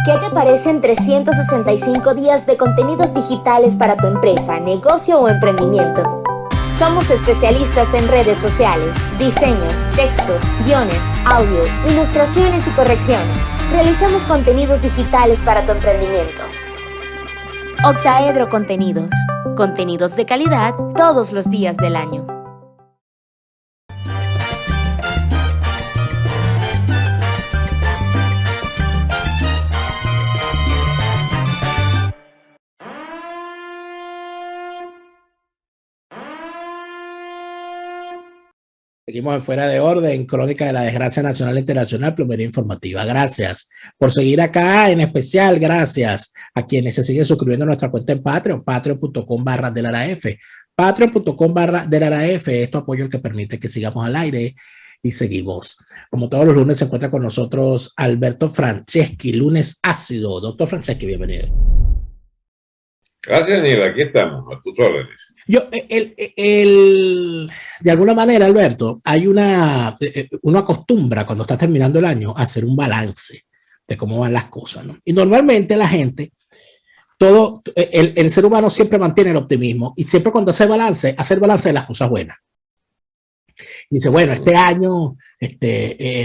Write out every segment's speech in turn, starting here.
¿Qué te parecen 365 días de contenidos digitales para tu empresa, negocio o emprendimiento? Somos especialistas en redes sociales, diseños, textos, guiones, audio, ilustraciones y correcciones. Realizamos contenidos digitales para tu emprendimiento. Octaedro Contenidos. Contenidos de calidad todos los días del año. Seguimos en Fuera de Orden, crónica de la desgracia nacional e internacional, plomería informativa. Gracias por seguir acá, en especial gracias a quienes se siguen suscribiendo a nuestra cuenta en Patreon, patreon.com/delaraf, patreon.com/delaraf. Esto apoyo el que permite que sigamos al aire y seguimos. Como todos los lunes se encuentra con nosotros Alberto Franceschi, lunes ácido. Doctor Franceschi, bienvenido. Gracias, Aníbal, aquí estamos, a tus órdenes. De alguna manera, Alberto, hay uno acostumbra cuando está terminando el año a hacer un balance de cómo van las cosas, ¿no? Y normalmente la gente, el ser humano siempre mantiene el optimismo y siempre cuando hace balance de las cosas buenas. Dice, bueno, este año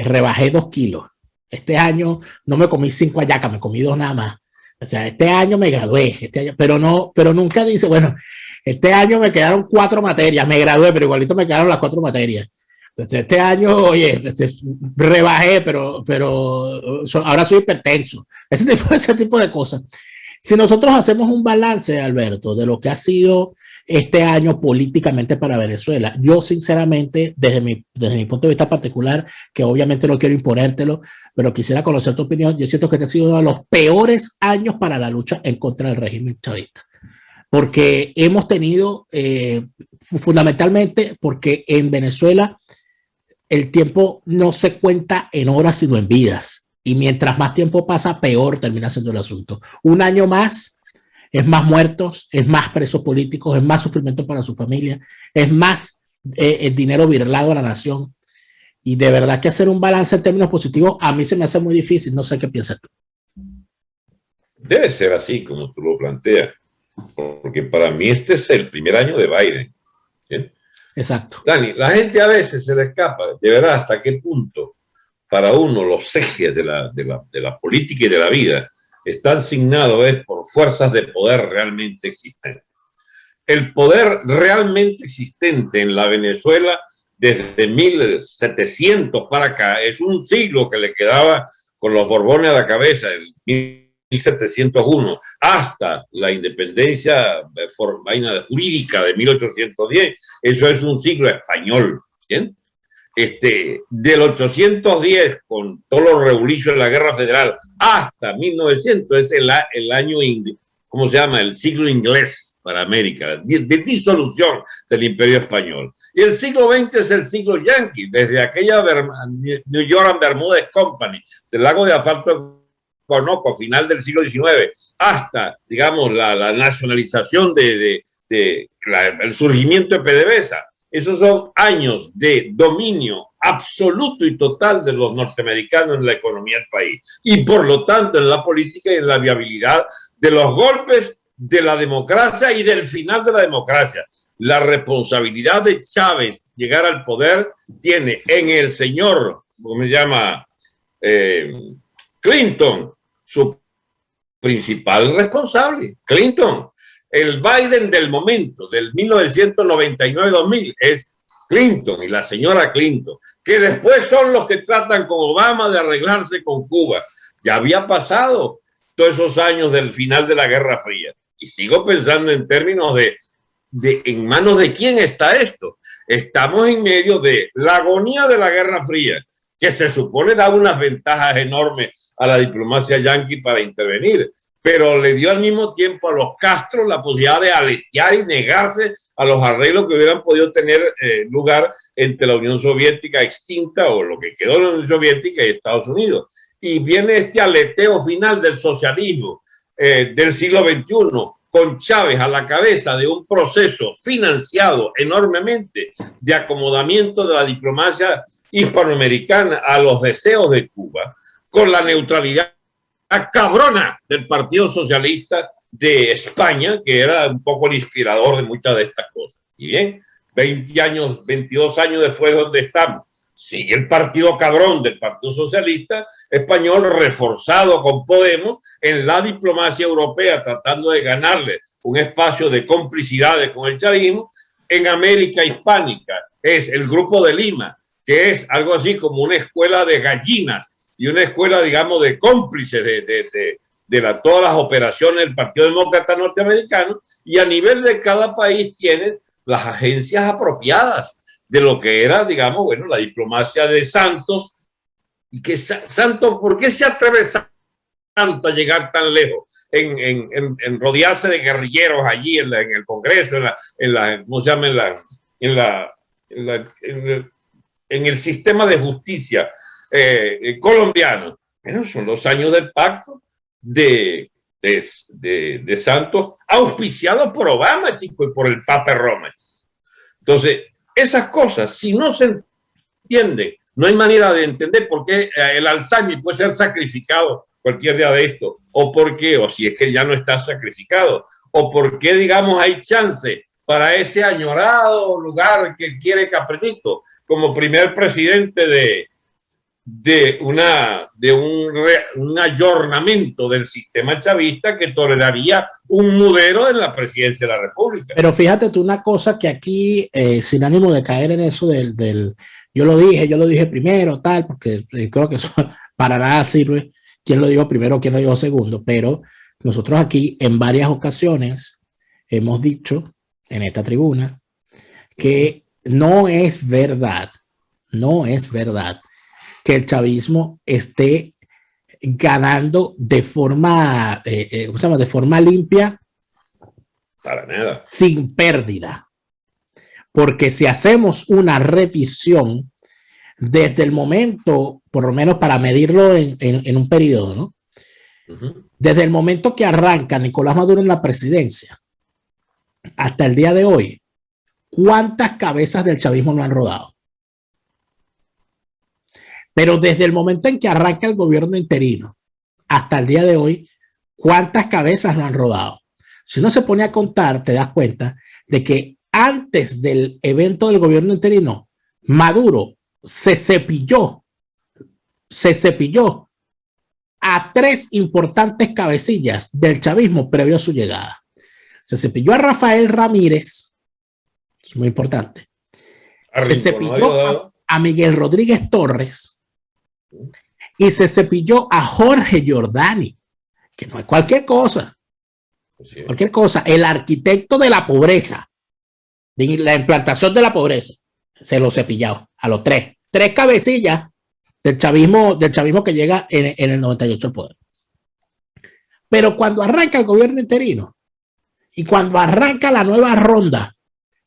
rebajé 2 kilos, este año no me comí 5 hallacas, me comí 2 nada más. O sea, este año me gradué, pero nunca dice, bueno, este año me quedaron 4 materias, me gradué, pero igualito me quedaron las 4 materias. Entonces, este año, oye, rebajé, pero ahora soy hipertenso. Ese tipo de cosas. Si nosotros hacemos un balance, Alberto, de lo que ha sido este año políticamente para Venezuela, yo sinceramente, desde mi punto de vista particular, que obviamente no quiero imponértelo, pero quisiera conocer tu opinión, yo siento que este ha sido uno de los peores años para la lucha en contra del régimen chavista. Porque hemos tenido, fundamentalmente, porque en Venezuela el tiempo no se cuenta en horas, sino en vidas. Y mientras más tiempo pasa, peor termina siendo el asunto. Un año más, es más muertos, es más presos políticos, es más sufrimiento para su familia, es más el dinero virlado a la nación. Y de verdad que hacer un balance en términos positivos, a mí se me hace muy difícil. No sé qué piensas tú. Debe ser así como tú lo planteas, porque para mí este es el primer año de Biden. ¿Sí? Exacto. Dani, la gente a veces se le escapa, de verdad, hasta qué punto para uno los ejes de la política y de la vida están asignados por fuerzas de poder realmente existentes. El poder realmente existente en la Venezuela desde 1700 para acá es un siglo que le quedaba con los Borbones a la cabeza, el 1701, hasta la independencia vaina jurídica de 1810. Eso es un siglo español, ¿bien? Del 810 con todos los revolucionarios de la Guerra Federal hasta 1900 es el año, ¿cómo se llama? El siglo inglés para América, de disolución del Imperio Español. Y el siglo XX es el siglo yanqui, desde aquella New York and Bermúdez Company, del lago de asfalto Conoco, final del siglo XIX, hasta, digamos, la nacionalización el surgimiento de PDVSA. Esos son años de dominio absoluto y total de los norteamericanos en la economía del país y por lo tanto en la política y en la viabilidad de los golpes de la democracia y del final de la democracia. La responsabilidad de Chávez llegar al poder tiene en el señor, ¿cómo se llama? Clinton, su principal responsable, Clinton. El Biden del momento, del 1999-2000, es Clinton y la señora Clinton, que después son los que tratan con Obama de arreglarse con Cuba. Ya había pasado todos esos años del final de la Guerra Fría. Y sigo pensando en términos de en manos de quién está esto. Estamos en medio de la agonía de la Guerra Fría, que se supone da unas ventajas enormes a la diplomacia yanqui para intervenir, pero le dio al mismo tiempo a los Castro la posibilidad de aletear y negarse a los arreglos que hubieran podido tener lugar entre la Unión Soviética extinta o lo que quedó de la Unión Soviética y Estados Unidos. Y viene este aleteo final del socialismo del siglo XXI, con Chávez a la cabeza de un proceso financiado enormemente de acomodamiento de la diplomacia hispanoamericana a los deseos de Cuba, con la neutralidad cabrona del Partido Socialista de España, que era un poco el inspirador de muchas de estas cosas. Y bien, 20 años, 22 años después, ¿dónde estamos? Sigue el partido cabrón del Partido Socialista Español, reforzado con Podemos en la diplomacia europea, tratando de ganarle un espacio de complicidades con el chavismo. En América Hispánica es el Grupo de Lima, que es algo así como una escuela de gallinas y una escuela, digamos, de cómplices de todas las operaciones del Partido Demócrata Norteamericano, y a nivel de cada país tienen las agencias apropiadas de lo que era, digamos, bueno, la diplomacia de Santos. Y que Santos, ¿por qué se atreve Santos a llegar tan lejos? En rodearse de guerrilleros allí en el Congreso, ¿cómo se llama? En el sistema de justicia colombiano. Bueno, son los años del pacto de Santos, auspiciado por Obama, chico, y por el Papa Roma. Entonces, esas cosas, si no se entienden, no hay manera de entender por qué el Alzheimer puede ser sacrificado cualquier día de esto, o por qué, o si es que ya no está sacrificado, o por qué, digamos, hay chance para ese añorado lugar que quiere Caprenito como primer presidente de un ayornamiento del sistema chavista que toleraría un mudero en la presidencia de la República. Pero fíjate tú una cosa que aquí, sin ánimo de caer en eso yo lo dije primero, tal, porque creo que eso para nada sirve quién lo dijo primero, quién lo dijo segundo, pero nosotros aquí en varias ocasiones hemos dicho en esta tribuna que no es verdad que el chavismo esté ganando de forma, de forma limpia, para nada, sin pérdida. Porque si hacemos una revisión desde el momento, por lo menos para medirlo en un periodo, ¿no? Desde el momento que arranca Nicolás Maduro en la presidencia hasta el día de hoy, ¿cuántas cabezas del chavismo no han rodado? Pero desde el momento en que arranca el gobierno interino hasta el día de hoy, ¿cuántas cabezas no han rodado? Si uno se pone a contar, te das cuenta de que antes del evento del gobierno interino, Maduro se cepilló a 3 importantes cabecillas del chavismo previo a su llegada. Se cepilló a Rafael Ramírez, es muy importante. Se cepilló a Miguel Rodríguez Torres y se cepilló a Jorge Giordani, que no es cualquier cosa. Sí. Cualquier cosa. El arquitecto de la pobreza, de la implantación de la pobreza, se lo cepilló a los 3 cabecillas del chavismo que llega en el 98 al poder. Pero cuando arranca el gobierno interino y cuando arranca la nueva ronda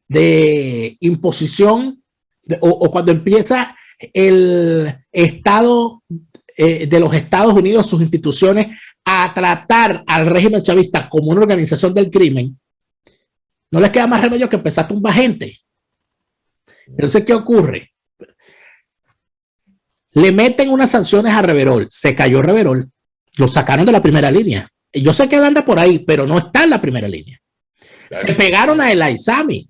de imposición o cuando empieza el Estado de los Estados Unidos, sus instituciones, a tratar al régimen chavista como una organización del crimen, no les queda más remedio que empezar a tumbar gente. Entonces, ¿qué ocurre? Le meten unas sanciones a Reverol, se cayó Reverol, lo sacaron de la primera línea. Yo sé que él anda por ahí, pero no está en la primera línea. Claro. Se pegaron a El Aizami.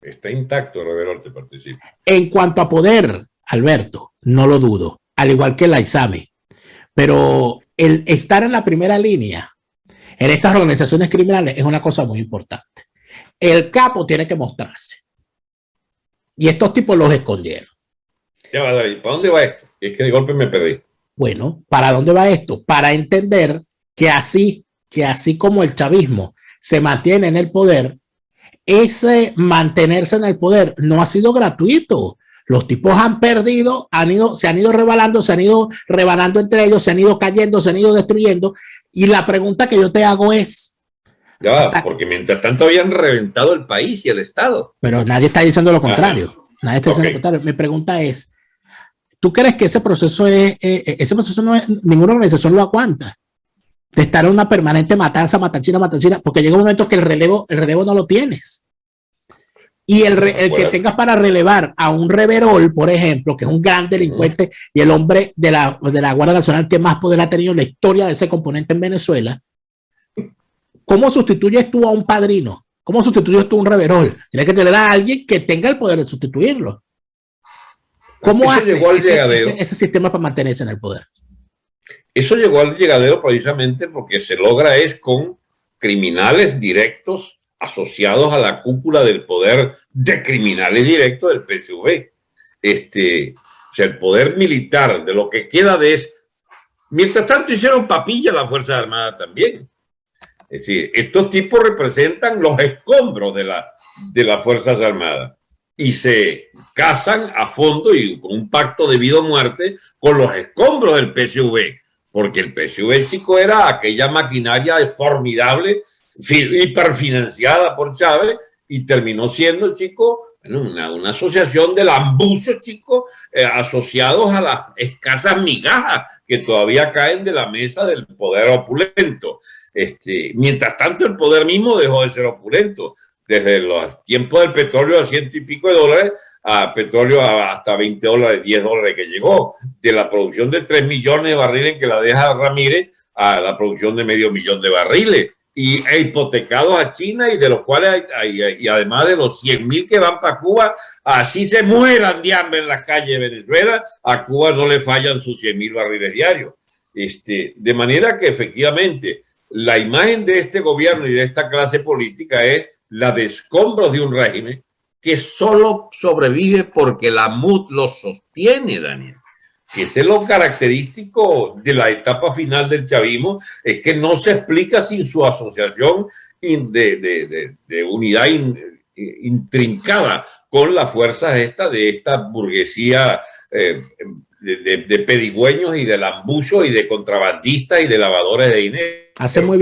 Está intacto Reverol, te participa. En cuanto a poder, Alberto, no lo dudo, al igual que El Aizami. Pero el estar en la primera línea en estas organizaciones criminales es una cosa muy importante. El capo tiene que mostrarse. Y estos tipos los escondieron. Ya va, David, ¿para dónde va esto? Es que de golpe me perdí. Bueno, ¿para dónde va esto? Para entender que así como el chavismo se mantiene en el poder, ese mantenerse en el poder no ha sido gratuito. Los tipos han perdido, se han ido rebalando, se han ido rebanando entre ellos, se han ido cayendo, se han ido destruyendo. Y la pregunta que yo te hago es... Ya va, porque mientras tanto habían reventado el país y el Estado. Pero nadie está diciendo lo contrario. Nadie está diciendo lo contrario. Mi pregunta es, ¿tú crees que ese proceso no es, ninguna organización lo aguanta? De estar en una permanente matanza, matanchina, porque llega un momento que el relevo no lo tienes. Y el que tengas para relevar a un reverol, por ejemplo, que es un gran delincuente y el hombre de la Guardia Nacional que más poder ha tenido en la historia de ese componente en Venezuela, ¿cómo sustituyes tú a un padrino? ¿Cómo sustituyes tú a un reverol? Tienes que tener a alguien que tenga el poder de sustituirlo. ¿Cómo hace ese sistema para mantenerse en el poder? Eso llegó al llegadero precisamente porque se logra es con criminales directos asociados a la cúpula del poder de criminales directos del PSV. O sea, el poder militar de lo que queda de eso. Mientras tanto hicieron papilla las Fuerzas Armadas también. Es decir, estos tipos representan los escombros de las Fuerzas Armadas y se casan a fondo y con un pacto de vida o muerte con los escombros del PSV, porque el PSV, chico, era aquella maquinaria formidable, hiperfinanciada por Chávez, y terminó siendo, chico, una asociación de lambucios, chico, asociados a las escasas migajas que todavía caen de la mesa del poder opulento. Mientras tanto, el poder mismo dejó de ser opulento. Desde los tiempos del petróleo a $100 y pico a petróleo hasta $20, $10 que llegó. De la producción de 3 millones de barriles que la deja Ramírez a la producción de medio millón de barriles. Y hipotecados a China y de los cuales y además de los 100.000 que van para Cuba, así se mueran de hambre en las calles de Venezuela, a Cuba no le fallan sus 100.000 barriles diarios. De manera que efectivamente la imagen de este gobierno y de esta clase política es la de escombros de un régimen que solo sobrevive porque la MUD lo sostiene, Daniel. Si ese es lo característico de la etapa final del chavismo, es que no se explica sin su asociación de unidad intrincada con las fuerzas de esta burguesía de pedigüeños y de lambuchos y de contrabandistas y de lavadores de dinero. Hace muy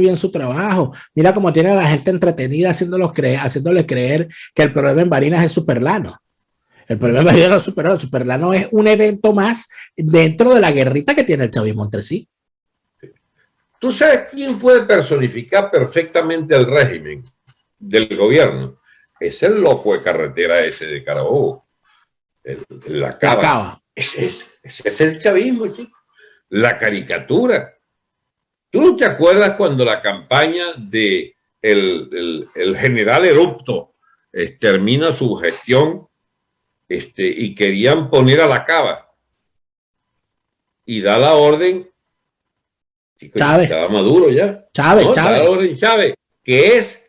bien su trabajo. Mira cómo tiene a la gente entretenida haciéndole creer que el problema en Barinas es Superlano. El problema en Barinas no es Superlano. Superlano es un evento más dentro de la guerrita que tiene el chavismo entre sí. ¿Tú sabes quién puede personificar perfectamente el régimen del gobierno? Es el loco de carretera ese de Carabobo. La Cava. Ese es el chavismo, chico. La caricatura. ¿Tú no te acuerdas cuando la campaña de el general Erupto termina su gestión y querían poner a la Cava y da la orden? Chico, Chávez. Estaba Maduro ya. Chávez, ¿no? Chávez. Da la orden Chávez, que es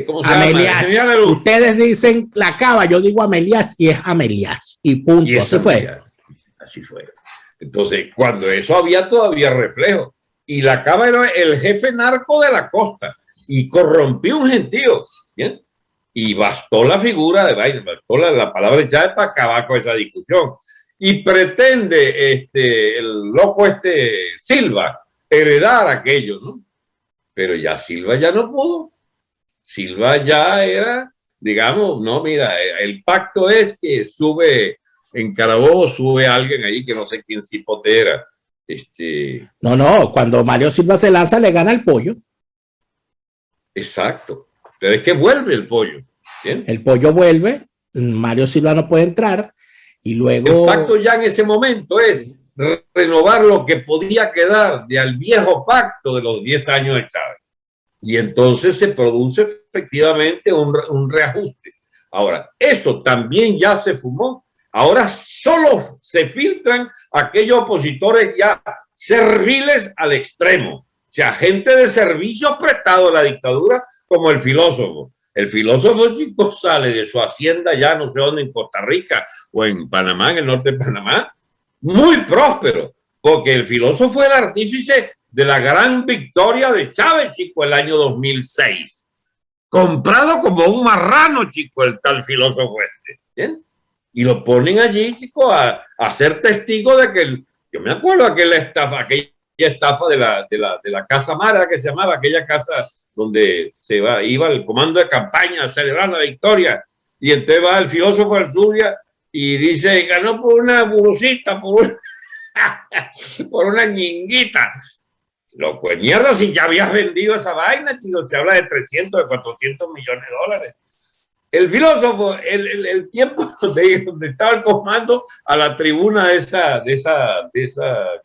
¿cómo se Amelias. llama? Ustedes dicen la Cava, yo digo Amelias y es Amelias. Y punto. Y así fue. Así fue. Entonces, cuando eso había todavía reflejo. Y la Cava era el jefe narco de la costa y corrompió un gentío, ¿bien? Y bastó la figura de Biden, bastó la palabra de Chávez para acabar con esa discusión. Y pretende el loco Silva heredar aquello, ¿no? Pero ya Silva ya no pudo. Silva ya era, digamos, no, mira, el pacto es que sube en Carabobo, sube alguien ahí que no sé quién cipote era. No, cuando Mario Silva se lanza le gana el pollo. Exacto, pero es que vuelve el pollo. ¿Bien? El pollo vuelve, Mario Silva no puede entrar y luego... El pacto ya en ese momento es renovar lo que podía quedar del viejo pacto de los 10 años de Chávez. Y entonces se produce efectivamente un reajuste. Ahora, eso también ya se fumó. Ahora solo se filtran aquellos opositores ya serviles al extremo. O sea, gente de servicio prestado a la dictadura como el filósofo. El filósofo, chicos, sale de su hacienda ya no sé dónde, en Costa Rica o en Panamá, en el norte de Panamá, muy próspero, porque el filósofo fue el artífice de la gran victoria de Chávez, chico, el año 2006. Comprado como un marrano, chico, el tal filósofo ¿bien? Y lo ponen allí, chicos, a ser testigo de que yo me acuerdo de aquella estafa de la Casa Mara, que se llamaba, aquella casa donde iba el comando de campaña a celebrar la victoria, y entonces va el filósofo al Zulia y dice, ganó por una burocita, por una ñinguita. Loco de mierda, si ya habías vendido esa vaina, chico, se habla de 300, de 400 millones de dólares. El filósofo, el tiempo donde estaba el comando a la tribuna de esa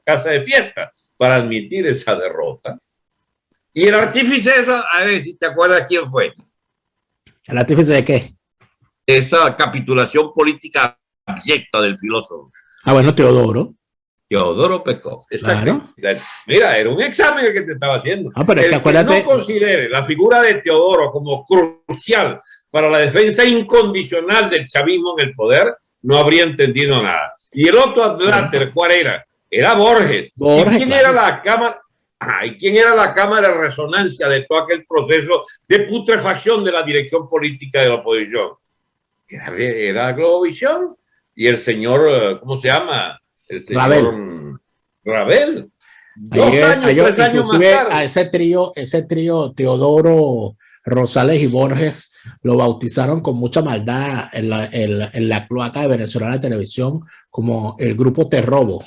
casa de fiesta para admitir esa derrota. Y el artífice de eso, a ver si te acuerdas quién fue. ¿El artífice de qué? Esa capitulación política abyecta del filósofo. Ah, bueno, Teodoro. Teodoro Pekov. Exacto. Claro. Mira, era un examen que te estaba haciendo. Ah, pero es que acuérdate. No considere la figura de Teodoro como crucial para la defensa incondicional del chavismo en el poder, no habría entendido nada. Y el otro adláter, ¿cuál era? Era Borges. ¿Y quién era la cámara? ¿Y quién era la cámara de resonancia de todo aquel proceso de putrefacción de la dirección política de la oposición? Era Globovisión y el señor, ¿cómo se llama? El señor Ravel. 2 años, 3 años más tarde. A ese trío Teodoro, Rosales y Borges lo bautizaron con mucha maldad en la cloaca de Venezolana de Televisión como el grupo Te Robo.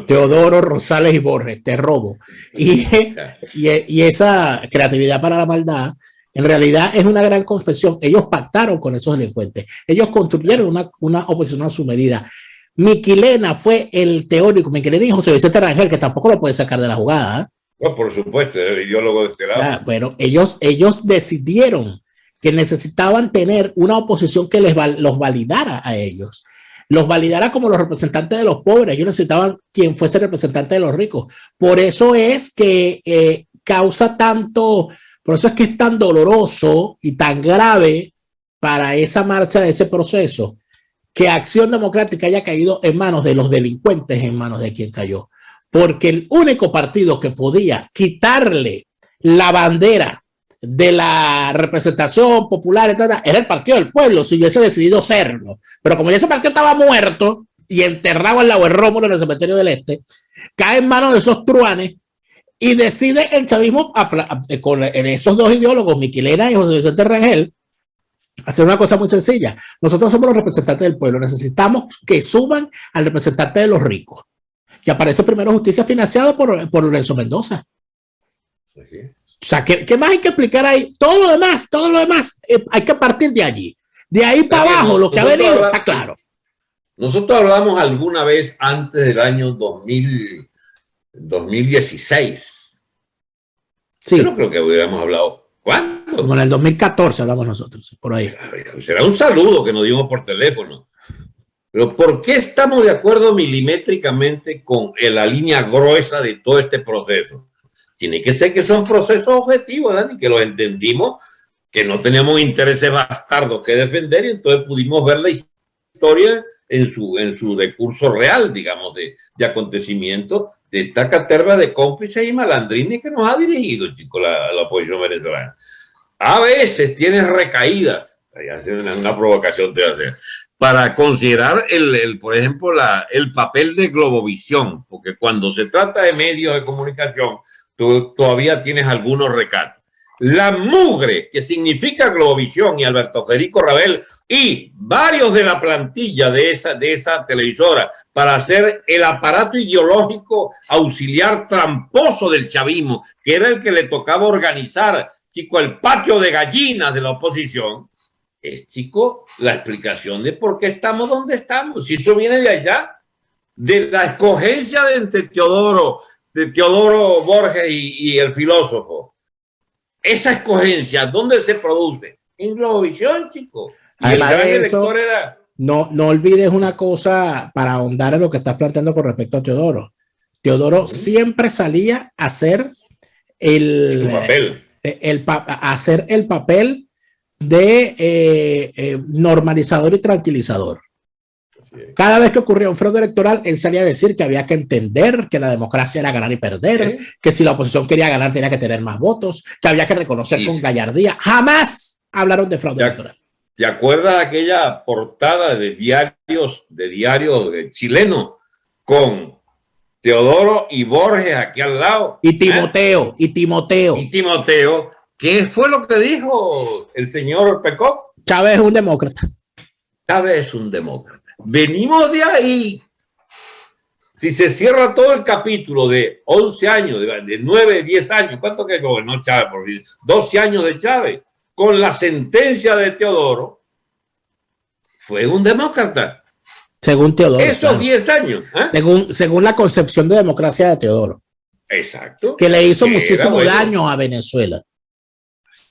Teodoro, Rosales y Borges, Te Robo. Y esa creatividad para la maldad en realidad es una gran confesión. Ellos pactaron con esos delincuentes. Ellos construyeron una oposición a su medida. Miquilena fue el teórico, Miquilena y José Vicente Rangel, que tampoco lo puede sacar de la jugada. No, por supuesto, el ideólogo de este lado. Bueno, ellos decidieron que necesitaban tener una oposición que los validara a ellos. Los validara como los representantes de los pobres. Ellos necesitaban quien fuese representante de los ricos. Por eso es que causa tanto, por eso es que es tan doloroso y tan grave para esa marcha de ese proceso que Acción Democrática haya caído en manos de los delincuentes, en manos de quien cayó. Porque el único partido que podía quitarle la bandera de la representación popular era el Partido del Pueblo, si hubiese decidido serlo. Pero como ya ese partido estaba muerto y enterrado al lado de Rómulo en el cementerio del Este, cae en manos de esos truanes y decide el chavismo con esos dos ideólogos, Miquilena y José Vicente Rangel, hacer una cosa muy sencilla. Nosotros somos los representantes del pueblo, necesitamos que suban al representante de los ricos. Y aparece Primero Justicia financiado por Lorenzo Mendoza. Sí. O sea, ¿qué más hay que explicar ahí? Todo lo demás hay que partir de allí. De ahí para abajo, lo que ha venido está claro. Nosotros hablamos alguna vez antes del año 2016. Sí. Yo no creo que hubiéramos hablado. ¿Cuándo? Como en el 2014 hablamos nosotros, por ahí. Será un saludo que nos dimos por teléfono. Pero ¿por qué estamos de acuerdo milimétricamente con la línea gruesa de todo este proceso? Tiene que ser que son procesos objetivos, Dani, que los entendimos, que no teníamos intereses bastardos que defender y entonces pudimos ver la historia en su decurso real, digamos, de acontecimientos de esta caterva de cómplices y malandrines que nos ha dirigido, chicos, la oposición venezolana. A veces tienes recaídas, una provocación te voy a hacer, para considerar, por ejemplo, el papel de Globovisión, porque cuando se trata de medios de comunicación, tú todavía tienes algunos recatos. La mugre que significa Globovisión y Alberto Federico Ravel y varios de la plantilla de esa televisora para hacer el aparato ideológico auxiliar tramposo del chavismo, que era el que le tocaba organizar, chico, el patio de gallinas de la oposición, es, chico, la explicación de por qué estamos donde estamos. Si eso viene de allá, de la escogencia de entre Teodoro Borges y el filósofo. Esa escogencia, ¿dónde se produce? En Globovisión, chico. Y además el gran de eso, elector era... no olvides una cosa para ahondar en lo que estás planteando con respecto a Teodoro. Teodoro siempre salía a hacer el papel de normalizador y tranquilizador. Cada vez que ocurría un fraude electoral, él salía a decir que había que entender que la democracia era ganar y perder, que si la oposición quería ganar tenía que tener más votos, que había que reconocer con gallardía. Jamás hablaron de fraude electoral. ¿Te acuerdas de aquella portada de diarios chilenos con Teodoro y Borges aquí al lado? Y Timoteo. ¿Qué fue lo que dijo el señor Pekov? Chávez es un demócrata. Chávez es un demócrata. Venimos de ahí. Si se cierra todo el capítulo de 11 años, de 9, 10 años, ¿cuánto que gobernó Chávez? Por 12 años de Chávez. con la sentencia de Teodoro, fue un demócrata. Según Teodoro. Esos claro. 10 años. Según la concepción de democracia de Teodoro. Exacto. Que le hizo muchísimo daño a Venezuela.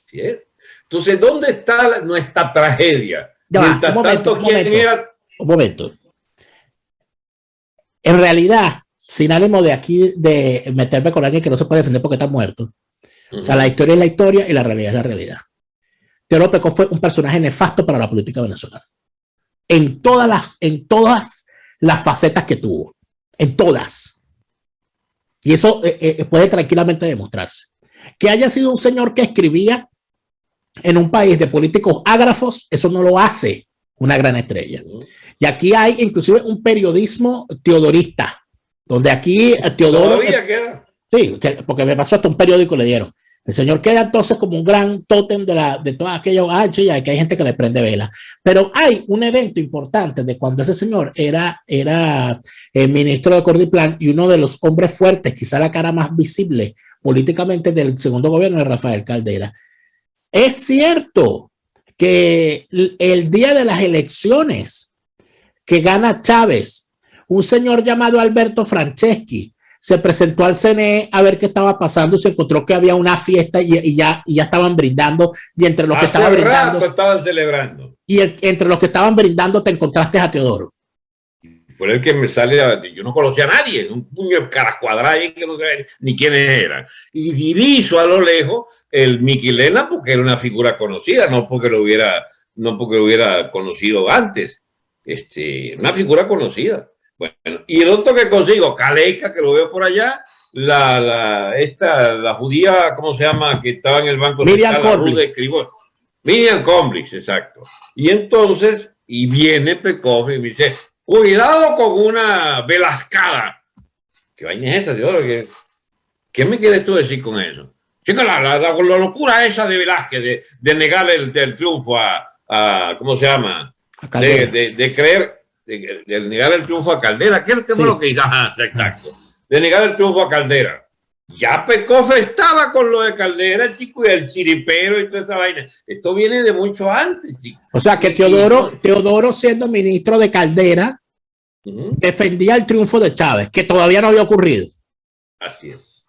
Así es. Entonces, ¿dónde está nuestra tragedia? Un momento. En realidad, sin ánimo de aquí de meterme con alguien que no se puede defender porque está muerto. O sea, la historia es la historia y la realidad es la realidad. Teodoro Pekov fue un personaje nefasto para la política venezolana. En todas las facetas que tuvo. En todas. Y eso puede tranquilamente demostrarse. Que haya sido un señor que escribía en un país de políticos ágrafos, eso no lo hace una gran estrella. Y aquí hay inclusive un periodismo teodorista, donde aquí Teodoro... ¿Todavía queda? Sí, porque me pasó hasta un periódico le dieron. El señor queda entonces como un gran tótem de toda aquella ancha y que hay gente que le prende vela. Pero hay un evento importante de cuando ese señor era el ministro de Cordiplan y uno de los hombres fuertes, quizá la cara más visible políticamente del segundo gobierno de Rafael Caldera. Es cierto que el día de las elecciones que gana Chávez, un señor llamado Alberto Franceschi se presentó al CNE a ver qué estaba pasando y se encontró que había una fiesta y ya estaban brindando y entre los que estaban brindando estaban celebrando y entre los que estaban brindando te encontraste a Teodoro. Por el que me sale, yo no conocía a nadie, un puño de cara cuadrada que no sabía ni quiénes eran. Y diviso a lo lejos el Miquilena porque era una figura conocida, no porque lo hubiera conocido antes. Una figura conocida. Bueno, y el otro que consigo, Caleca, que lo veo por allá, la judía, ¿cómo se llama? Que estaba en el banco Miriam Komblitz. Miriam Komblitz, exacto. Y entonces, viene Pekov y me dice, cuidado con una velascada. ¿Qué vaina es esa, Teodoro? ¿Qué me quieres tú decir con eso? Chica, la locura esa de Velázquez, de negar el triunfo a ¿cómo se llama? De creer, de negar el triunfo a Caldera. ¿Qué fue lo que hizo? Ajá, exacto. De negar el triunfo a Caldera. Ya Pekov estaba con lo de Caldera, chico, y el chiripero y toda esa vaina. Esto viene de mucho antes, chico. O sea, que Teodoro siendo ministro de Caldera, defendía el triunfo de Chávez, que todavía no había ocurrido. Así es.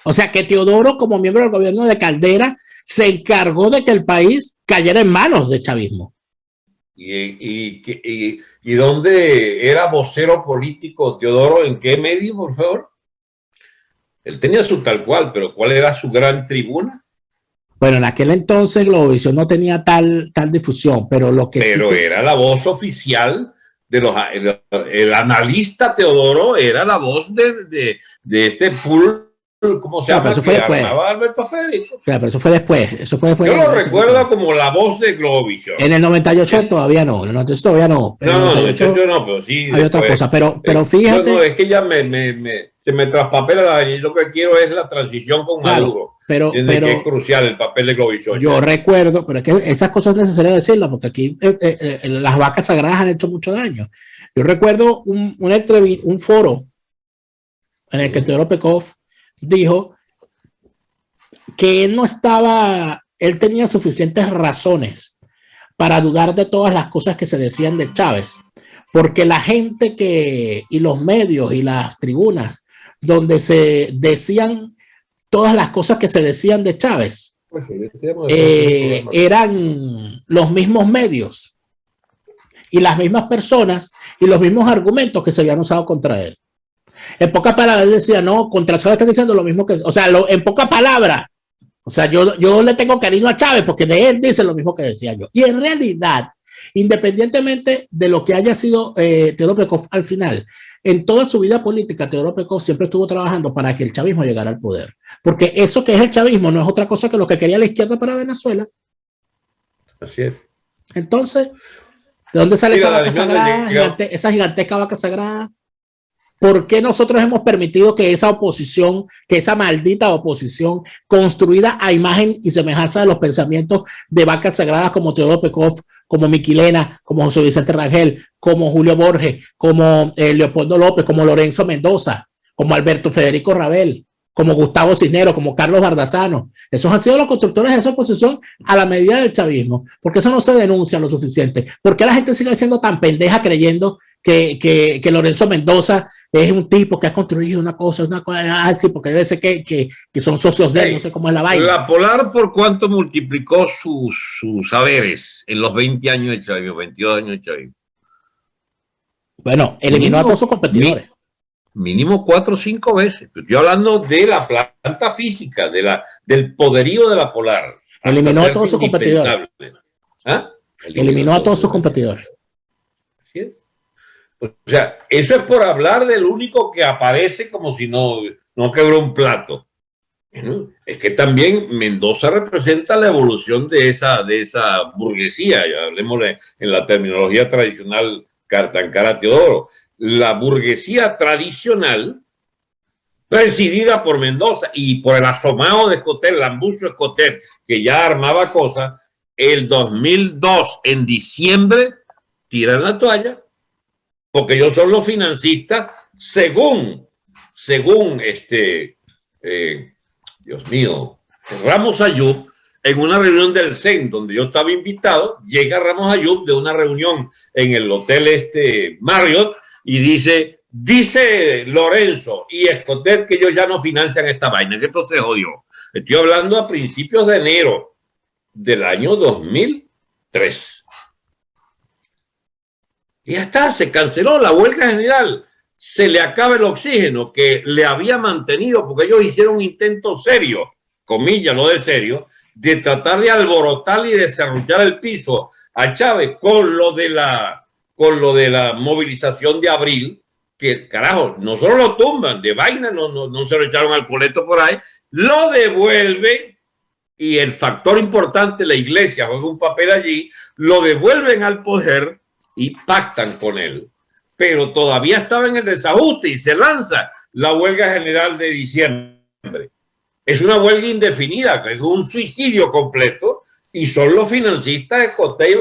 O sea, que Teodoro, como miembro del gobierno de Caldera, se encargó de que el país cayera en manos del chavismo. ¿Y dónde era vocero político Teodoro? ¿En qué medio, por favor? Él tenía su tal cual, pero ¿cuál era su gran tribuna? Bueno, en aquel entonces Globovisión no tenía tal difusión, pero lo que pero sí era la voz oficial de el analista Teodoro, era la voz de este pool, ¿cómo se llama? Pero eso fue después. Alberto Federico. Claro, pero eso fue después. Yo lo recuerdo como la voz de Globovisión. En el 98 todavía no. En el 98 todavía no. En el 98 no, pero sí. Hay otra cosa, pero fíjate. No, es que ya se me traspapela. Lo que quiero es la transición con Maduro. Pero que es crucial el papel de Globovisión. Yo recuerdo, pero es que esas cosas es necesario decirlas, porque aquí las vacas sagradas han hecho mucho daño. Yo recuerdo un foro en el que Teodoro Pekov dijo que él tenía suficientes razones para dudar de todas las cosas que se decían de Chávez, porque la gente y los medios y las tribunas donde se decían todas las cosas que se decían de Chávez eran los mismos medios y las mismas personas y los mismos argumentos que se habían usado contra él. En pocas palabras, él decía, no, contra Chávez están diciendo lo mismo que... O sea, en pocas palabras, o sea, yo le tengo cariño a Chávez porque de él dice lo mismo que decía yo. Y en realidad, independientemente de lo que haya sido Teodoro Pekov al final, en toda su vida política, Teodoro Pekov siempre estuvo trabajando para que el chavismo llegara al poder. Porque eso que es el chavismo no es otra cosa que lo que quería la izquierda para Venezuela. Así es. Entonces, ¿de dónde sale esa vaca sagrada? Esa gigantesca vaca sagrada. ¿Por qué nosotros hemos permitido que esa oposición, que esa maldita oposición construida a imagen y semejanza de los pensamientos de vacas sagradas como Teodoro Pekov, como Miquilena, como José Vicente Rangel, como Julio Borges, como Leopoldo López, como Lorenzo Mendoza, como Alberto Federico Rabel, como Gustavo Cisneros, como Carlos Bardazano. Esos han sido los constructores de esa oposición a la medida del chavismo. ¿Por qué eso no se denuncia lo suficiente? ¿Por qué la gente sigue siendo tan pendeja creyendo que Lorenzo Mendoza es un tipo que ha construido una cosa así, porque debe ser que son socios de él, no sé cómo es la vaina? La Polar, ¿por cuánto multiplicó sus saberes en los 20 años de chavismo, 22 años de chavismo? Bueno, eliminó a todos sus competidores. Mínimo 4 o 5 veces. Estoy hablando de la planta física, del poderío de la Polar. Eliminó a todos sus competidores. ¿Ah? Eliminó a todos sus competidores. Así es. O sea, eso es por hablar del único que aparece como si no quebró un plato. Es que también Mendoza representa la evolución de esa burguesía, ya hablemos en la terminología tradicional Cartancara Teodoro, la burguesía tradicional presidida por Mendoza y por el asomado de Escotet, Lambucio Escotet, que ya armaba cosas. El 2002, en diciembre, tiran la toalla, porque ellos son los financistas, según Dios mío, Ramos Ayub, en una reunión del CEN, donde yo estaba invitado, llega Ramos Ayub de una reunión en el hotel Marriott y dice Lorenzo y Escotet que ellos ya no financian esta vaina, que esto se jodió. Estoy hablando a principios de enero del año 2003. Y ya está, se canceló la huelga general. Se le acaba el oxígeno que le había mantenido, porque ellos hicieron un intento serio, comillas, lo de serio, de tratar de alborotar y de serruchar el piso a Chávez con lo de la movilización de abril, que carajo, no solo lo tumban, de vaina no se lo echaron al coleto por ahí, lo devuelven, y el factor importante, la iglesia juega un papel allí, lo devuelven al poder y pactan con él. Pero todavía estaba en el desajuste y se lanza la huelga general de diciembre. Es una huelga indefinida, es un suicidio completo, y son los financistas de Escotet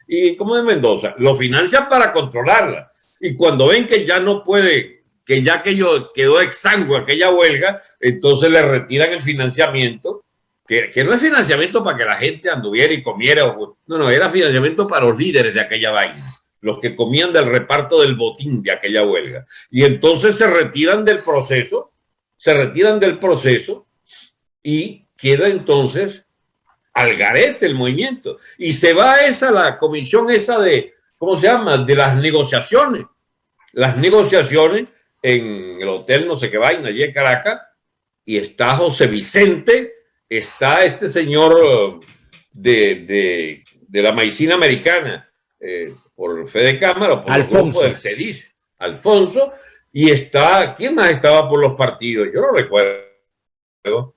y como de Mendoza, lo financian para controlarla. Y cuando ven que ya no puede, que ya quedó exangüe aquella huelga, entonces le retiran el financiamiento, que no es financiamiento para que la gente anduviera y comiera, no, era financiamiento para los líderes de aquella vaina, los que comían del reparto del botín de aquella huelga. Y entonces se retiran del proceso y queda entonces al garete el movimiento. Y se va la comisión esa de, ¿cómo se llama?, de las negociaciones. Las negociaciones en el hotel no sé qué vaina, allí en Caracas, y está José Vicente, está este señor de la Maicina Americana, por Fede Cámara, por Alfonso del CEDIS, Alfonso, y está, ¿quién más estaba por los partidos? Yo no recuerdo.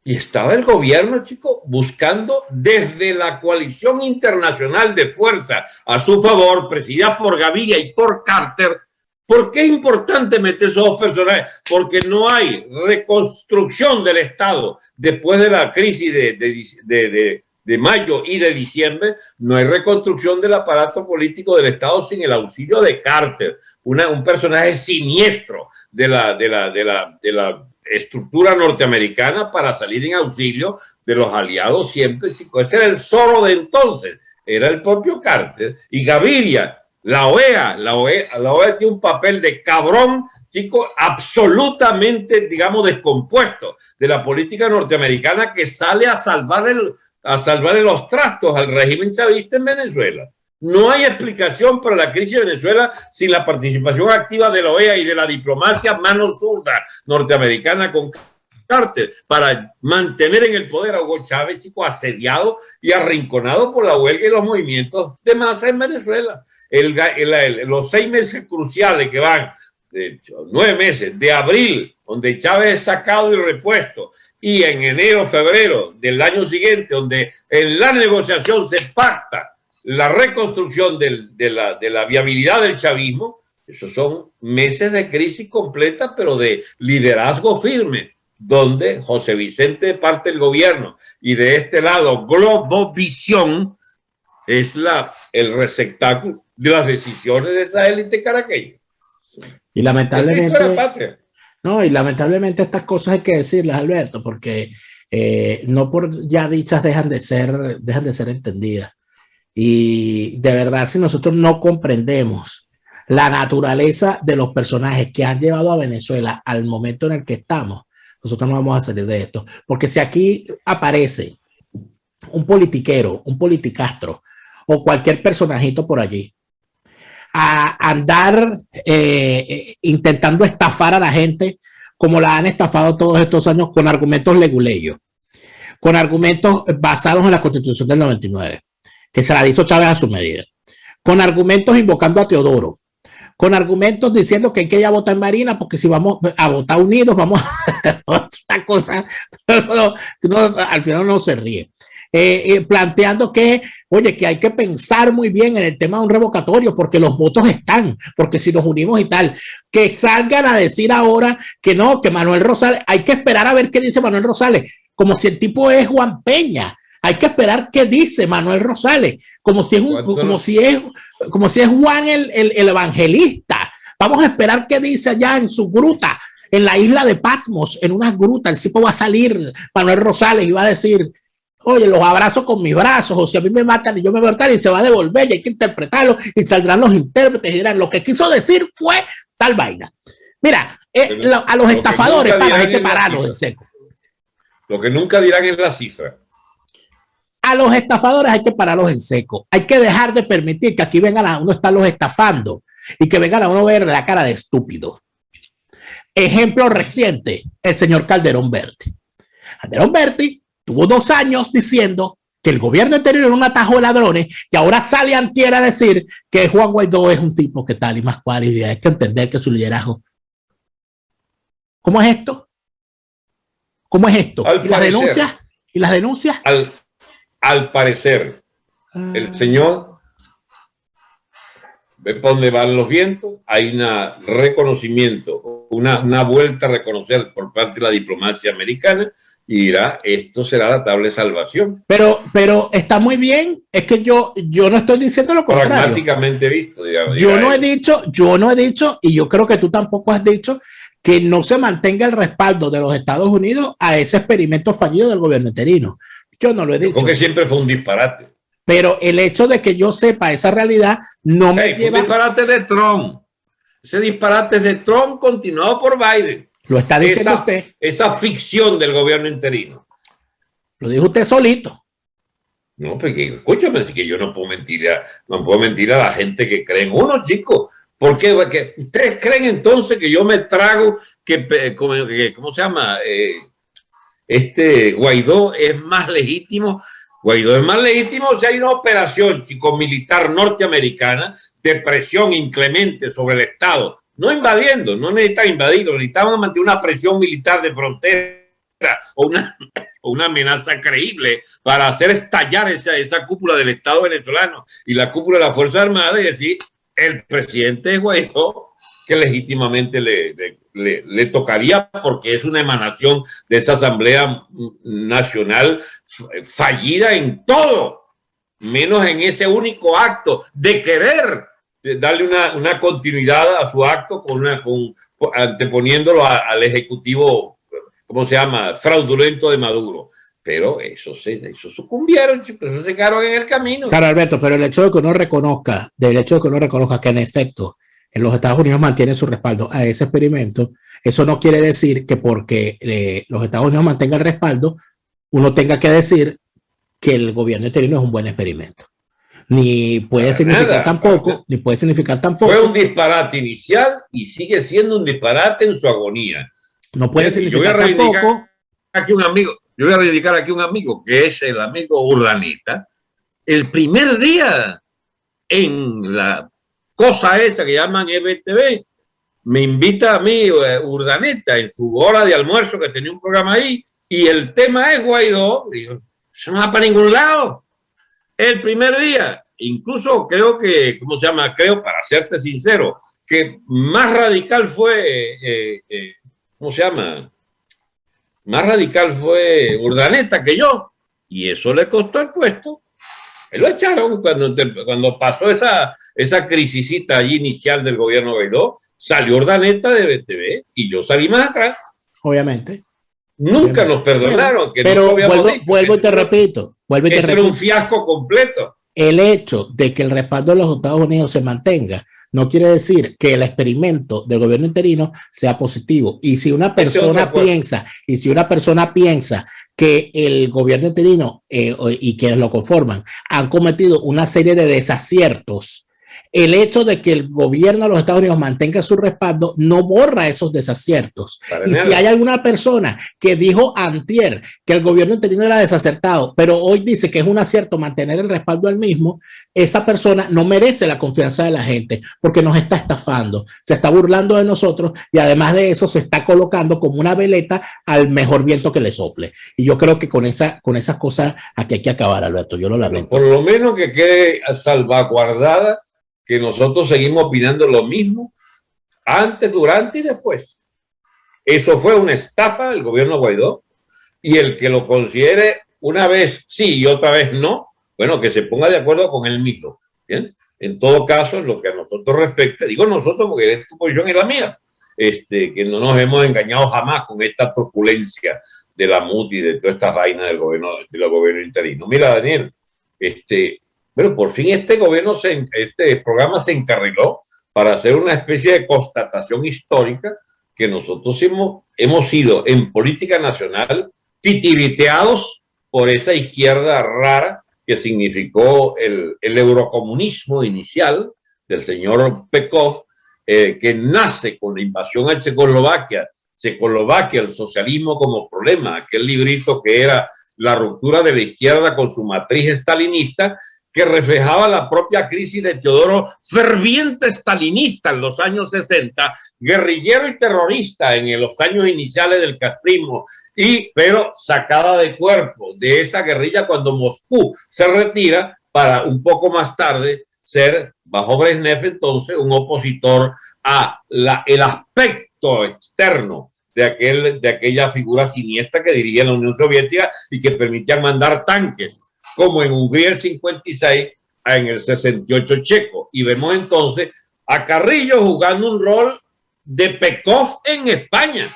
Y estaba el gobierno, chico, buscando desde la coalición internacional de fuerza a su favor, presidida por Gaviria y por Carter. ¿Por qué es importante meter esos dos personajes? Porque no hay reconstrucción del Estado después de la crisis de mayo y de diciembre. No hay reconstrucción del aparato político del Estado sin el auxilio de Carter, un personaje siniestro de la estructura norteamericana para salir en auxilio de los aliados siempre, chicos. Ese era el Zorro de entonces, era el propio Carter. Y Gaviria, la OEA tiene un papel de cabrón, chicos, absolutamente, digamos, descompuesto de la política norteamericana, que sale a salvarle los trastos al régimen chavista en Venezuela. No hay explicación para la crisis de Venezuela sin la participación activa de la OEA y de la diplomacia mano zurda norteamericana con Carter para mantener en el poder a Hugo Chávez, chico, asediado y arrinconado por la huelga y los movimientos de masa en Venezuela. Los 6 meses cruciales que van, 9 meses, de abril, donde Chávez es sacado y repuesto, y en enero, febrero del año siguiente, donde en la negociación se pacta la reconstrucción de la viabilidad del chavismo, esos son meses de crisis completa, pero de liderazgo firme, donde José Vicente de parte del gobierno y de este lado Globovisión es el receptáculo de las decisiones de esa élite caraqueña. Y lamentablemente No, y lamentablemente estas cosas hay que decirlas, Alberto, porque no por ya dichas dejan de ser entendidas. Y de verdad, si nosotros no comprendemos la naturaleza de los personajes que han llevado a Venezuela al momento en el que estamos, nosotros no vamos a salir de esto. Porque si aquí aparece un politiquero, un politicastro o cualquier personajito por allí a andar intentando estafar a la gente como la han estafado todos estos años con argumentos leguleyos, con argumentos basados en la Constitución del 99, que se la hizo Chávez a su medida, con argumentos invocando a Teodoro, con argumentos diciendo que hay que ir a votar en Marina porque si vamos a votar unidos vamos a esta cosa, al final no se ríe. Planteando que, oye, que hay que pensar muy bien en el tema de un revocatorio porque los votos están, porque si nos unimos y tal, que salgan a decir ahora que no, que Manuel Rosales, hay que esperar a ver qué dice Manuel Rosales, como si el tipo es Juan Peña, hay que esperar qué dice Manuel Rosales, como si es Juan el evangelista, vamos a esperar qué dice allá en su gruta, en la isla de Patmos, en unas grutas, el tipo va a salir, Manuel Rosales, y va a decir, oye, los abrazo con mis brazos, o si a mí me matan y yo me voy a matar y se va a devolver y hay que interpretarlo y saldrán los intérpretes y dirán, lo que quiso decir fue tal vaina. Mira, a los estafadores hay que pararlos en seco. Lo que nunca dirán es la cifra. A los estafadores hay que pararlos en seco. Hay que dejar de permitir que aquí vengan a uno estarlos estafando y que vengan a uno ver la cara de estúpido. Ejemplo reciente, el señor Calderón Berti. Calderón Berti tuvo 2 años diciendo que el gobierno anterior era un atajo de ladrones y ahora sale antier a decir que Juan Guaidó es un tipo que tal y más cual y hay que entender que su liderazgo. ¿Cómo es esto? ¿Cómo es esto? ¿Y las denuncias? ¿Y las denuncias? Al parecer, el señor ve para dónde van los vientos, hay un reconocimiento, una vuelta a reconocer por parte de la diplomacia americana y dirá, esto será la tabla de salvación. Pero está muy bien, es que yo no estoy diciendo lo contrario. Pragmáticamente visto, digamos. Yo no he dicho, y yo creo que tú tampoco has dicho, que no se mantenga el respaldo de los Estados Unidos a ese experimento fallido del gobierno interino. Yo no lo he dicho. Porque siempre fue un disparate. Pero el hecho de que yo sepa esa realidad no me lleva... Fue un disparate de Trump. Ese disparate de Trump continuado por Biden. Lo está diciendo usted. Esa ficción del gobierno interino. Lo dijo usted solito. No, porque escúchame, que yo no puedo mentir a la gente que cree en uno, chicos. ¿Por qué? Porque ustedes creen entonces que yo me trago ¿cómo se llama? Guaidó es más legítimo. Guaidó es más legítimo si hay una operación, chicos, militar norteamericana de presión inclemente sobre el Estado. No invadiendo, no necesitan invadirlo, necesitaban mantener una presión militar de frontera o una amenaza creíble para hacer estallar esa cúpula del Estado venezolano y la cúpula de la Fuerza Armada y decir, el presidente Guaidó, que legítimamente le tocaría porque es una emanación de esa Asamblea Nacional fallida en todo, menos en ese único acto de querer darle una continuidad a su acto anteponiéndolo al ejecutivo, ¿cómo se llama? Fraudulento de Maduro. Pero eso sucumbieron, eso se quedaron en el camino. Claro, Alberto, pero el hecho de que uno reconozca que en efecto en los Estados Unidos mantienen su respaldo a ese experimento, eso no quiere decir que porque los Estados Unidos mantengan el respaldo, uno tenga que decir que el gobierno interino es un buen experimento. Ni puede significar tampoco. Fue un disparate inicial y sigue siendo un disparate en su agonía. No puede significar tampoco. Yo voy a reivindicar aquí un amigo que es el amigo Urdaneta. El primer día en la cosa esa que llaman EBTV, me invita a mí Urdaneta en su hora de almuerzo, que tenía un programa ahí, y el tema es Guaidó. Digo, eso no va para ningún lado. El primer día, incluso creo que, ¿cómo se llama? Creo, para serte sincero, que más radical fue, ¿cómo se llama? Más radical fue Urdaneta que yo, y eso le costó el puesto. Él lo echaron cuando pasó esa crisisita allí inicial del gobierno Guaidó, salió Urdaneta de BTV y yo salí más atrás. Obviamente. Nunca nos perdonaron. Pero vuelvo y te repito. Era un fiasco completo. El hecho de que el respaldo de los Estados Unidos se mantenga no quiere decir que el experimento del gobierno interino sea positivo. Y si una persona piensa que el gobierno interino y quienes lo conforman han cometido una serie de desaciertos, el hecho de que el gobierno de los Estados Unidos mantenga su respaldo no borra esos desaciertos. Y si hay alguna persona que dijo antier que el gobierno interino era desacertado, pero hoy dice que es un acierto mantener el respaldo al mismo, esa persona no merece la confianza de la gente porque nos está estafando, se está burlando de nosotros y además de eso se está colocando como una veleta al mejor viento que le sople. Y yo creo que con esas cosas aquí hay que acabar, Alberto. Yo lo lamento. Por lo menos que quede salvaguardada que nosotros seguimos opinando lo mismo antes, durante y después. Eso fue una estafa del gobierno Guaidó, y el que lo considere una vez sí y otra vez no, bueno, que se ponga de acuerdo con él mismo. ¿Bien? En todo caso, en lo que a nosotros respecta, digo nosotros porque tu posición es la mía, que no nos hemos engañado jamás con esta turbulencia de la MUT y de todas estas vainas del gobierno interino. Mira, Daniel, pero por fin este programa se encarriló para hacer una especie de constatación histórica que nosotros hemos sido en política nacional titiriteados por esa izquierda rara que significó el eurocomunismo inicial del señor Pekov, que nace con la invasión a Checoslovaquia, el socialismo como problema, aquel librito que era la ruptura de la izquierda con su matriz estalinista, que reflejaba la propia crisis de Teodoro, ferviente estalinista en los años 60, guerrillero y terrorista en los años iniciales del castrismo, pero sacada de cuerpo de esa guerrilla cuando Moscú se retira para un poco más tarde ser, bajo Brezhnev entonces, un opositor a el aspecto externo de aquella figura siniestra que dirigía la Unión Soviética y que permitía mandar tanques, como en Hungría el 56, en el 68 checo. Y vemos entonces a Carrillo jugando un rol de Pekov en España.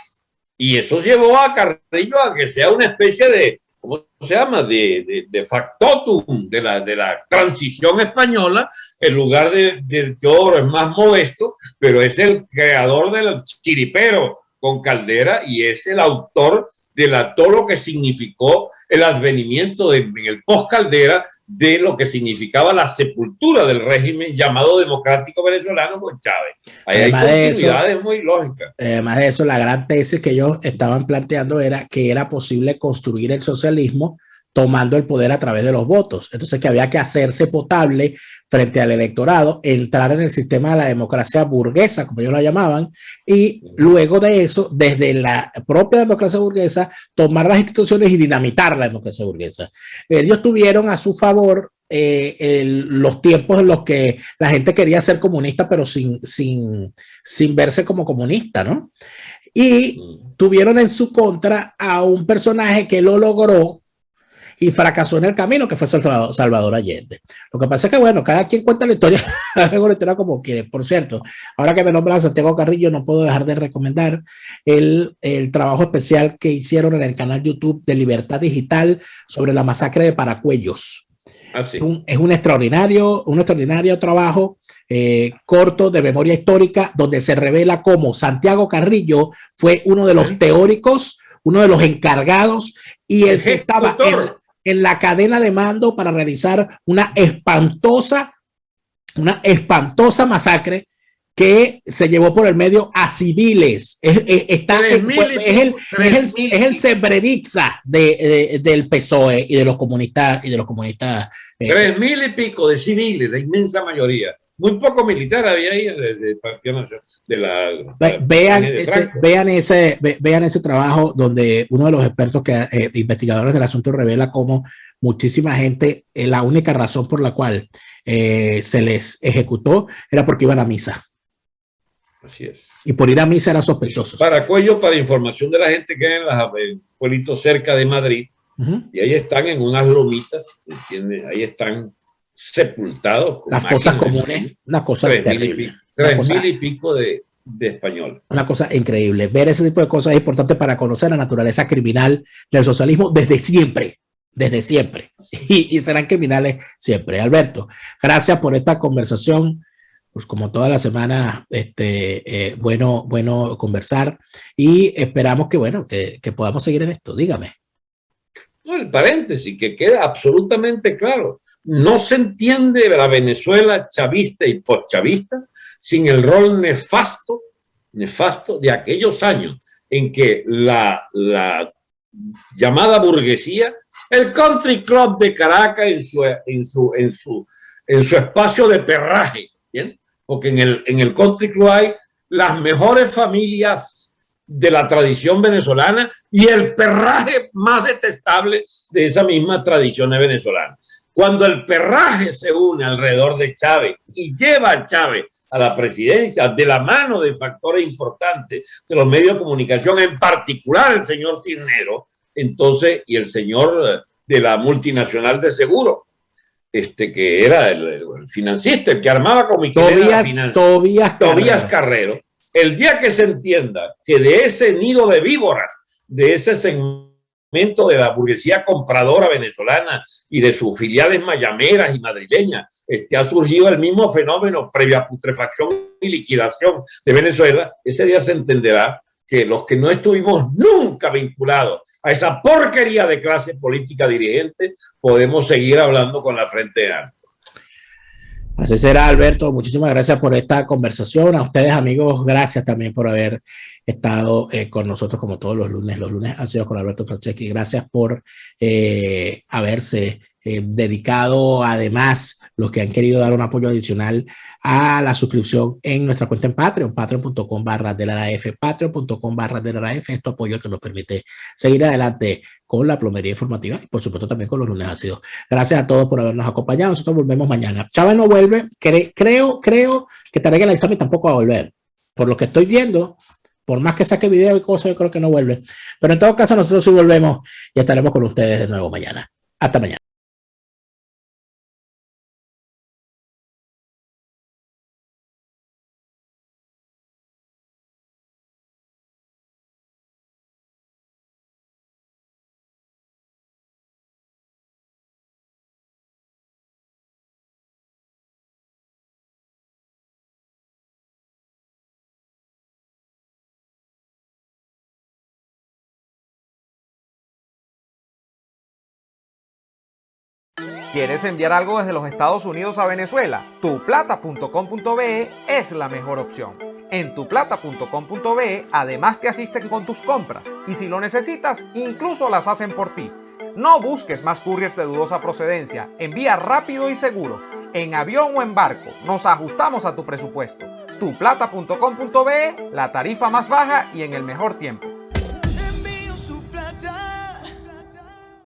Y eso llevó a Carrillo a que sea una especie de, ¿cómo se llama?, de factotum de la transición española. En lugar de Teodoro es más modesto, pero es el creador del chiripero con Caldera y es el autor de todo lo que significó el advenimiento en el post-Caldera de lo que significaba la sepultura del régimen llamado democrático venezolano con Chávez. Ahí hay continuidades muy lógicas. Además de eso, la gran tesis que ellos estaban planteando era que era posible construir el socialismo tomando el poder a través de los votos. Entonces que había que hacerse potable frente al electorado, entrar en el sistema de la democracia burguesa, como ellos la llamaban, y luego de eso, desde la propia democracia burguesa, tomar las instituciones y dinamitar la democracia burguesa. Ellos tuvieron a su favor los tiempos en los que la gente quería ser comunista, pero sin verse como comunista, ¿no? Y tuvieron en su contra a un personaje que lo logró y fracasó en el camino, que fue Salvador Allende. Lo que pasa es que, bueno, cada quien cuenta la historia, como quiere. Por cierto, ahora que me nombran Santiago Carrillo, no puedo dejar de recomendar el trabajo especial que hicieron en el canal YouTube de Libertad Digital sobre la masacre de Paracuellos. Sí. Es un extraordinario trabajo corto de memoria histórica, donde se revela cómo Santiago Carrillo fue uno de los teóricos, uno de los encargados y el que estaba en la cadena de mando para realizar una espantosa masacre que se llevó por el medio a civiles. Es el Srebrenica del PSOE y de los comunistas. 3.000 y pico de civiles, la inmensa mayoría. Muy poco militar había ahí del Partido Nacional. Vean ese trabajo donde uno de los expertos investigadores del asunto revela cómo muchísima gente, la única razón por la cual se les ejecutó era porque iban a misa. Así es. Y por ir a misa eran sospechosos. Paracuellos, para información de la gente que hay en los pueblitos cerca de Madrid, y ahí están en unas lomitas, ¿entiendes? Ahí están sepultados. Las fosas comunes, una cosa terrible. 3.000 y pico de españoles. Una cosa increíble. Ver ese tipo de cosas es importante para conocer la naturaleza criminal del socialismo desde siempre. Desde siempre. Y serán criminales siempre. Alberto, gracias por esta conversación. Pues como toda la semana, bueno conversar y esperamos que podamos seguir en esto. Dígame. No, el paréntesis, que queda absolutamente claro. No se entiende la Venezuela chavista y postchavista sin el rol nefasto de aquellos años en que la llamada burguesía, el country club de Caracas en su espacio de perraje, ¿bien? Porque en el country club hay las mejores familias de la tradición venezolana y el perraje más detestable de esa misma tradición venezolana. Cuando el perraje se une alrededor de Chávez y lleva a Chávez a la presidencia de la mano de factores importantes de los medios de comunicación, en particular el señor Cisneros, entonces, y el señor de la multinacional de seguro, que era el financista, el que armaba con Tobías Carrero. El día que se entienda que de ese nido de víboras, de ese segmento de la burguesía compradora venezolana y de sus filiales mayameras y madrileñas, ha surgido el mismo fenómeno previa putrefacción y liquidación de Venezuela, ese día se entenderá que los que no estuvimos nunca vinculados a esa porquería de clase política dirigente, podemos seguir hablando con la frente alta. Así será, Alberto. Muchísimas gracias por esta conversación. A ustedes, amigos, gracias también por haber estado con nosotros como todos los lunes. Los lunes han sido con Alberto Franceschi. Gracias por haberse dedicado, además, los que han querido dar un apoyo adicional a la suscripción en nuestra cuenta en Patreon, patreon.com/DeLaraF, patreon.com/DeLaraF. Esto apoyo que nos permite seguir adelante con la plomería informativa y por supuesto también con los lunes ácidos. Gracias a todos por habernos acompañado. Nosotros volvemos mañana. Chávez no vuelve. Creo que Tarek El Aissami tampoco va a volver. Por lo que estoy viendo, por más que saque video y cosas, yo creo que no vuelve. Pero en todo caso, nosotros sí volvemos y estaremos con ustedes de nuevo mañana. Hasta mañana. ¿Quieres enviar algo desde los Estados Unidos a Venezuela? Tuplata.com.be es la mejor opción. En tuplata.com.be además te asisten con tus compras y si lo necesitas, incluso las hacen por ti. No busques más couriers de dudosa procedencia, envía rápido y seguro, en avión o en barco, nos ajustamos a tu presupuesto. Tuplata.com.be, la tarifa más baja y en el mejor tiempo.